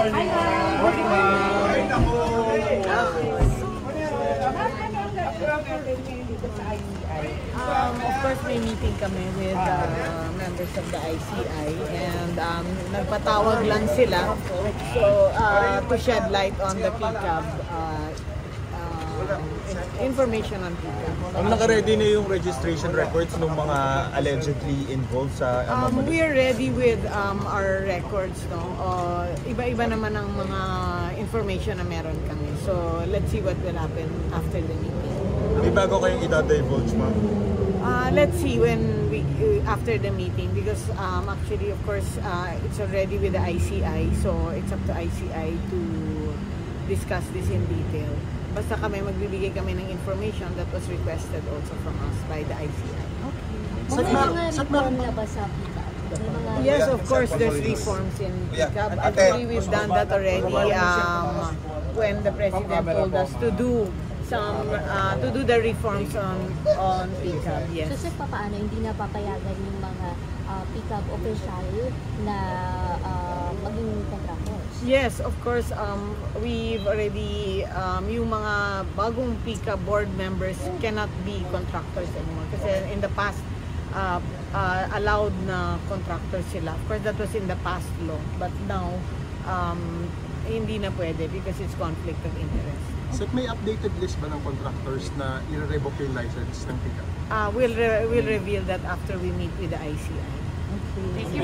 Of course, may meeting kami with members of the ICI and nagpatawag lang sila to shed light on the PCAB, information on PCAB. Naka-ready na yung registration records ng mga allegedly involved sa we're ready with our records. Iba-iba naman ang mga information na meron kami. So, let's see what will happen after the meeting. May bago kayong ita-divulge, ma'am? Let's see when after the meeting because actually of course it's already with the ICI, so it's up to ICI to discuss this in detail. Basta magbibigay kami ng information that was requested also from us by the ICI. Okay. May mga reform na ba sa PCAB? Yes, of course there's reforms in PCAB. Actually we've done that already when the President told us to do the reforms on PCAB. Yes. So sir, paano hindi na papayagan yung mga PCAB official na maging contractors? Yes, of course. We've already yung mga bagong PCAB board members cannot be contractors anymore kasi in the past allowed na contractors sila. Of course, that was in the past law, but now hindi na pwede because it's conflict of interest. So may updated list ba ng contractors na i-revoke yung license ng PCAB? We'll reveal that after we meet with the ICI. Thank you.